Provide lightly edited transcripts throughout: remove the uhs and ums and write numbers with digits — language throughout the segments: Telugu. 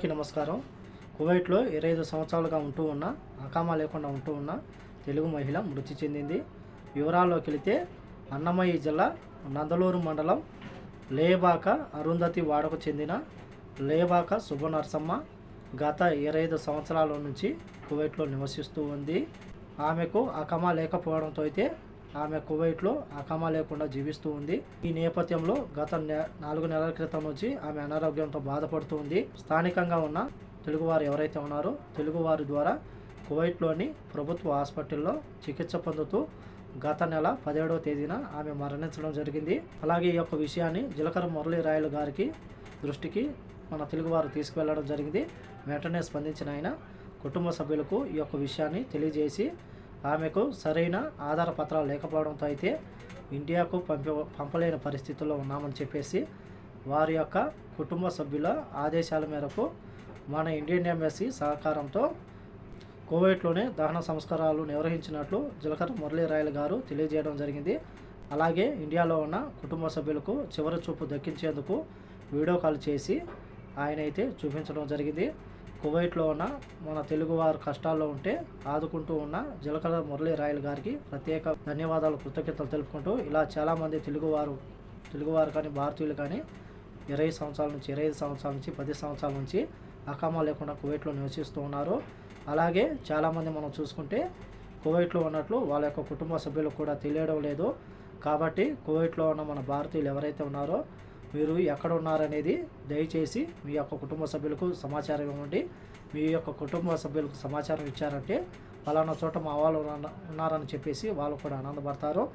అందరికీ నమస్కారం. కువైట్లో 25 సంవత్సరాలుగా ఉంటూ ఉన్న అకామా లేకుండా ఉంటూ ఉన్న తెలుగు మహిళ మృతి చెందింది. వివరాల్లోకి వెళితే అన్నమయ్య జిల్లా నందలూరు మండలం లేబాక అరుంధతి వాడకు చెందిన లేబాక శుభనర్సమ్మ గత 25 సంవత్సరాల నుంచి కువైట్లో నివసిస్తూ ఉంది. ఆమెకు అకామా లేకపోవడంతో అయితే ఆమె కువైట్లో అకామా లేకుండా జీవిస్తూ ఉంది. ఈ నేపథ్యంలో గత 4 నెలల క్రితం నుంచి ఆమె అనారోగ్యంతో బాధపడుతూ ఉంది. స్థానికంగా ఉన్న తెలుగువారు ఎవరైతే ఉన్నారో తెలుగువారి ద్వారా కువైట్లోని ప్రభుత్వ హాస్పిటల్లో చికిత్స పొందుతూ గత నెల 17వ తేదీన ఆమె మరణించడం జరిగింది. అలాగే ఈ యొక్క విషయాన్ని జీలకర్ర మురళీ రాయలు గారికి దృష్టికి మన తెలుగువారు తీసుకువెళ్ళడం జరిగింది. వెంటనే స్పందించిన ఆయన కుటుంబ సభ్యులకు ఈ యొక్క విషయాన్ని తెలియజేసి ఆమెకు సరైన ఆధార పత్రాలు లేకపోవడంతో అయితే ఇండియాకు పంపలేని పరిస్థితుల్లో ఉన్నామని చెప్పేసి వారి యొక్క కుటుంబ సభ్యుల ఆదేశాల మేరకు మన ఇండియన్ ఎంబసీ సహకారంతో కువైట్లోనే దహన సంస్కారాలు నిర్వహించినట్లు జీలకర్ర మురళీ రాయలు గారు తెలియజేయడం జరిగింది. అలాగే ఇండియాలో ఉన్న కుటుంబ సభ్యులకు చివరి చూపు దక్కించేందుకు వీడియో కాల్ చేసి ఆయన అయితే చూపించడం జరిగింది. కువైట్లో ఉన్న మన తెలుగువారు కష్టాల్లో ఉంటే ఆదుకుంటూ ఉన్న జీలకర్ర మురళీ రాయలు గారికి ప్రత్యేక ధన్యవాదాలు, కృతజ్ఞతలు తెలుపుకుంటూ ఇలా చాలామంది తెలుగువారు కానీ భారతీయులు కానీ 25 సంవత్సరాల నుంచి 10 సంవత్సరాల నుంచి అకామా లేకుండా కువైట్లో నివసిస్తూ ఉన్నారు. అలాగే చాలామంది మనం చూసుకుంటే కువైట్లో ఉన్నట్లు వాళ్ళ యొక్క కుటుంబ సభ్యులకు కూడా తెలియడం లేదు. కాబట్టి కువైట్లో ఉన్న మన భారతీయులు ఎవరైతే ఉన్నారో మీరు ఎక్కడ ఉన్నారనేది దయచేసి మీ యొక్క కుటుంబ సభ్యులకు సమాచారం ఇవ్వండి. మీ యొక్క కుటుంబ సభ్యులకు సమాచారం ఇచ్చారంటే ఫలానా చోట మా వాళ్ళు ఉన్నారని చెప్పేసి వాళ్ళు కూడా ఆనందపడతారు.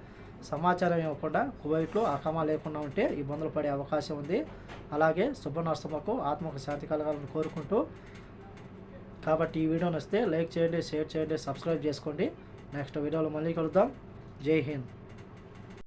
సమాచారం ఇవ్వకుండా కువైట్లో అకామా లేకుండా ఉంటే ఇబ్బందులు పడే అవకాశం ఉంది. అలాగే శుభనర్సమ్మకు ఆత్మకు శాంతి కలగాలని కోరుకుంటూ కాబట్టి ఈ వీడియో నచ్చితే లైక్ చేయండి, షేర్ చేయండి, సబ్స్క్రైబ్ చేసుకోండి. నెక్స్ట్ వీడియోలో మళ్ళీ కలుద్దాం. జై హింద్.